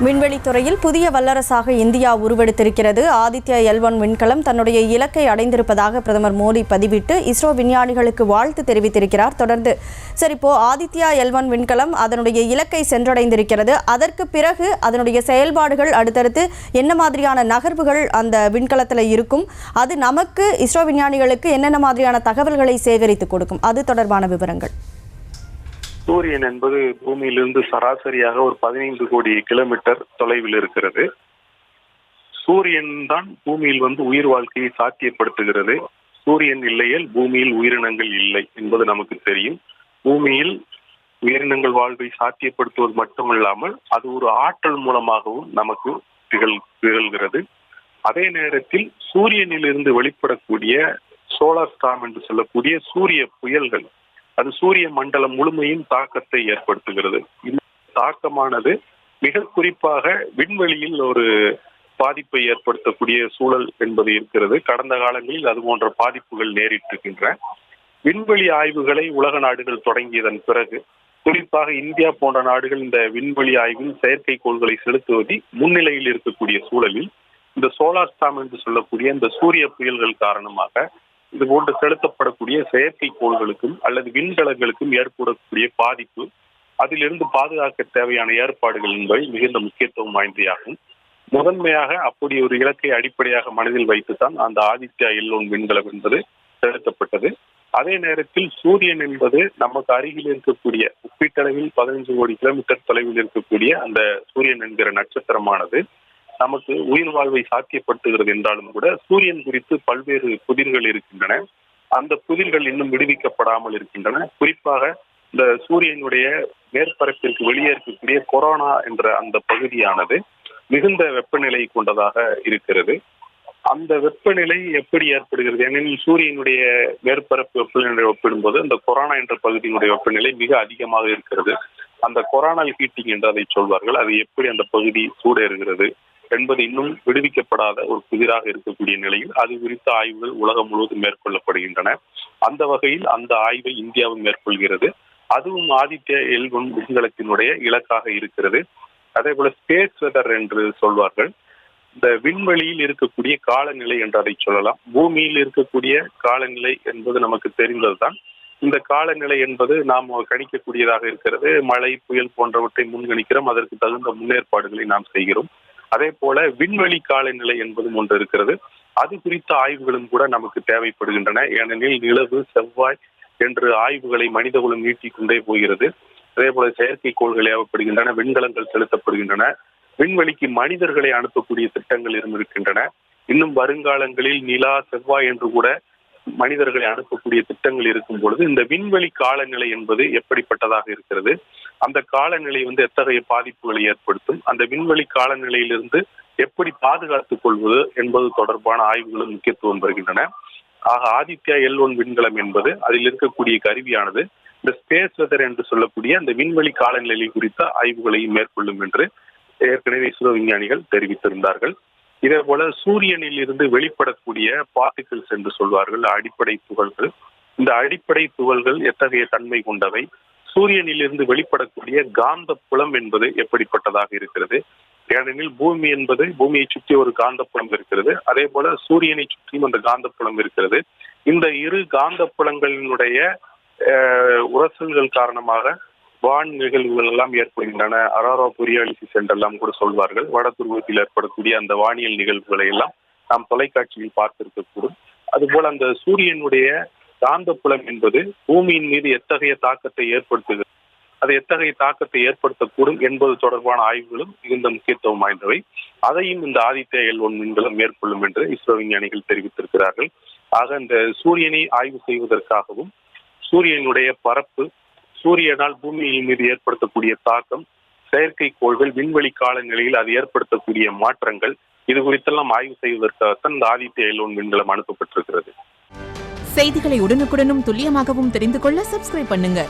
விண்வெளித்துறையில் புதிய வல்லரசாக India உருவெடுத்திருக்கிறது. Aditya L1 விண்கலம் தன்னுடைய இலக்கை அடைந்திருப்பதாக பிரதமர் மோடி பதிவிட்டு இஸ்ரோ விஞ்ஞானிகளுக்கு வாழ்த்து தெரிவித்திருக்கிறார். தொடர்ந்து இப்போ ஆதித்யா L1 விண்கலம் அதனுடைய இலக்கை சென்றடைந்திருக்கிறது. அதற்கு பிறகு அதனுடைய செயல்பாடுகள் அடுத்தடுத்து என்ன மாதிரியான நகர்வுகள் அந்த விண்கலத்தில் இருக்கும், அது நமக்கு இஸ்ரோ விஞ்ஞானிகளுக்கு என்னென்ன மாதிரியான தகவல்களை சேகரித்து கொடுக்கும், அது தொடர்பான விவரங்கள். சூரியன் என்பது பூமியிலிருந்து சராசரியாக ஒரு 15 கோடி கிலோமீட்டர் தொலைவில் இருக்கிறது. சூரியன் தான் பூமியில் உயிர் வாழ்க்கையை சாத்தியப்படுத்துகிறது. சூரியன் இல்லையேல் பூமியில் உயிரினங்கள் இல்லை என்பது நமக்கு தெரியும். பூமியில் உயிரினங்கள் வாழ்வை சாத்தியப்படுத்துவது மட்டுமல்லாமல் அது ஒரு ஆற்றல் மூலமாகவும் நமக்கு திகழ்கிறது. அதே நேரத்தில் சூரியனில் இருந்து வெளிப்படக்கூடிய சோலார் ஸ்டார்ம் என்று சொல்லக்கூடிய சூரிய புயல்கள், அது சூரிய மண்டலம் முழுமையும் தாக்கத்தை ஏற்படுத்துகிறது. இந்த தாக்கமானது மிக குறிப்பாக விண்வெளியில் ஒரு பாதிப்பை ஏற்படுத்தக்கூடிய சூழல் என்பது இருக்கிறது. கடந்த காலங்களில் அது போன்ற பாதிப்புகள் நேரிட்டிருக்கின்றன. விண்வெளி ஆய்வுகளை உலக நாடுகள் தொடங்கியதன் பிறகு குறிப்பாக இந்தியா போன்ற நாடுகள் இந்த விண்வெளி ஆய்வில் செயற்கைக்கோள்களை செலுத்துவதில் முன்னிலையில் இருக்கக்கூடிய சூழலில் இந்த சோலார் ஸ்டார்ம் என்று சொல்லக்கூடிய இந்த சூரிய புயல்கள் காரணமாக இது போன்று செலுத்தப்படக்கூடிய செயற்கைக்கோள்களுக்கும் அல்லது விண்கலங்களுக்கும் ஏற்படக்கூடிய பாதிப்பு, அதிலிருந்து பாதுகாக்க தேவையான ஏற்பாடுகள் என்பவை மிகுந்த முக்கியத்துவம் வாய்ந்ததாகும். முதன்மையாக அப்படி ஒரு இலக்கை அடிப்படையாக மனதில் வைத்துத்தான் அந்த ஆதித்யா L1 விண்கலம் என்பது செலுத்தப்பட்டது. அதே நேரத்தில் சூரியன் என்பது நமக்கு அருகில் இருக்கக்கூடிய ஒப்பீட்டளவில் 15 கோடி கிலோமீட்டர் தொலைவில் இருக்கக்கூடிய அந்த சூரியன் என்கிற நட்சத்திரமானது நமக்கு உயிர் வாழ்வை சாத்தியப்படுத்துகிறது என்றாலும் கூட சூரியன் குறித்து பல்வேறு புதிர்கள் இருக்கின்றன. அந்த புதிர்கள் இன்னும் விடுவிக்கப்படாமல் இருக்கின்றன. குறிப்பாக இந்த சூரியனுடைய மேற்பரப்பிற்கு வெளியே இருக்கக்கூடிய கொரோனா என்ற அந்த பகுதியானது மிகுந்த வெப்பநிலை கொண்டதாக இருக்கிறது. அந்த வெப்பநிலை எப்படி ஏற்படுகிறது? ஏனெனில் சூரியனுடைய மேற்பரப்பு வெப்பநிலை ஒப்பிடும்போது அந்த கொரோனா என்ற பகுதியினுடைய வெப்பநிலை மிக அதிகமாக இருக்கிறது. அந்த கொரோனல் ஹீட்டிங் என்று அதை சொல்வார்கள். அது எப்படி அந்த பகுதி சூடேறுகிறது என்பது இன்னும் விடுவிக்கப்படாத ஒரு புதிராக இருக்கக்கூடிய நிலையில் அது குறித்த ஆய்வுகள் உலகம் முழுவதும் மேற்கொள்ளப்படுகின்றன. அந்த வகையில் அந்த ஆய்வை இந்தியாவும் மேற்கொள்கிறது. அதுவும் ஆதித்யா L1 விண்கலத்தினுடைய இலக்காக இருக்கிறது. அதே போல ஸ்பேஸ் வெதர் என்று சொல்வார்கள். இந்த விண்வெளியில் இருக்கக்கூடிய காலநிலை என்று அதை சொல்லலாம். பூமியில் இருக்கக்கூடிய காலநிலை என்பது நமக்கு தெரிந்ததுதான். இந்த காலநிலை என்பது நாம் கணிக்கக்கூடியதாக இருக்கிறது. மழை, புயல் போன்றவற்றை முன்கணிக்கிறோம். அதற்கு தகுந்த முன்னேற்பாடுகளை நாம் செய்கிறோம். அதே போல விண்வெளி காலநிலை என்பதும் ஒன்று இருக்கிறது. அது குறித்த ஆய்வுகளும் கூட நமக்கு தேவைப்படுகின்றன. ஏனெனில் நிலவு, செவ்வாய் என்று ஆய்வுகளை மனிதகுலம் நீட்டிக்கொண்டே போகிறது. அதே போல செயற்கைக்கோள்கள் ஏவப்படுகின்றன, விண்கலங்கள் செலுத்தப்படுகின்றன. விண்வெளிக்கு மனிதர்களை அனுப்பக்கூடிய திட்டங்கள் இருக்கின்றன. இன்னும் வருங்காலங்களில் நிலா, செவ்வாய் என்று கூட மனிதர்களை அனுப்பக்கூடிய திட்டங்கள் இருக்கும் பொழுது இந்த விண்வெளி காலநிலை என்பது எப்படிப்பட்டதாக இருக்கிறது, அந்த காலநிலை எத்தகைய பாதிப்புகளை ஏற்படுத்தும், அந்த விண்வெளி காலநிலையிலிருந்து எப்படி பாதுகாத்துக் கொள்வது என்பது தொடர்பான ஆய்வுகளும் முக்கியத்துவம் பெறுகின்றன. ஆக ஆதித்யா L1 விண்கலம் என்பது அதில் இருக்கக்கூடிய கருவியானது இந்த ஸ்பேஸ் வெதர் என்று சொல்லக்கூடிய அந்த விண்வெளி காலநிலை குறித்த ஆய்வுகளையும் மேற்கொள்ளும் என்று ஏற்கனவே இஸ்ரோ விஞ்ஞானிகள் தெரிவித்திருந்தார்கள். இதே போல சூரியனில் இருந்து வெளிப்படக்கூடிய பார்ட்டிகிள்ஸ் என்று சொல்வார்கள், அடிப்படை துகள்கள். இந்த அடிப்படை துகள்கள் எத்தகைய தன்மை கொண்டவை, சூரியனில் இருந்து வெளிப்படக்கூடிய காந்த புலம் என்பது எப்படிப்பட்டதாக இருக்கிறது. ஏனெனில் பூமி என்பது பூமியை சுற்றி ஒரு காந்த புலம் இருக்கிறது. அதே போல சூரியனை சுற்றியும் அந்த காந்த புலம் இருக்கிறது. இந்த இரு காந்த புலங்களினுடைய உரசல்கள் காரணமாக வான் நிகழ்வுகள் எல்லாம் ஏற்படுகின்றன. அரோரா பொரியாலிசிஸ் என்றெல்லாம் கூட சொல்வார்கள். வட துருவத்தில் ஏற்படக்கூடிய அந்த வானியல் நிகழ்வுகளை எல்லாம் நாம் தொலைக்காட்சியில் பார்த்திருக்கக்கூடும். அதுபோல அந்த சூரியனுடைய காந்த புலம் என்பது பூமியின் மீது எத்தகைய தாக்கத்தை ஏற்படுத்துகிறது, அது எத்தகைய தாக்கத்தை ஏற்படுத்தக்கூடும் என்பது தொடர்பான ஆய்வுகளும் மிகுந்த முக்கியத்துவம் வாய்ந்தவை. அதையும் இந்த ஆதித்யா L1 விண்கலம் மேற்கொள்ளும் என்று இஸ்ரோ விஞ்ஞானிகள் தெரிவித்திருக்கிறார்கள். ஆக இந்த சூரியனை ஆய்வு செய்வதற்காகவும் சூரியனுடைய பரப்பு, சூரியனால் பூமியின் மீது ஏற்படுத்தக்கூடிய தாக்கம், செயற்கைக்கோள்கள், விண்வெளி காலநிலையில் அது ஏற்படுத்தக்கூடிய மாற்றங்கள், இது குறித்தெல்லாம் ஆய்வு செய்வதற்காகத்தான் இந்த ஆதித்யா L1 விண்கலம் அனுப்பப்பட்டிருக்கிறது. செய்திகளை உடனுக்குடனும் துல்லியமாகவும் தெரிந்து கொள்ள சப்ஸ்கிரைப் பண்ணுங்க.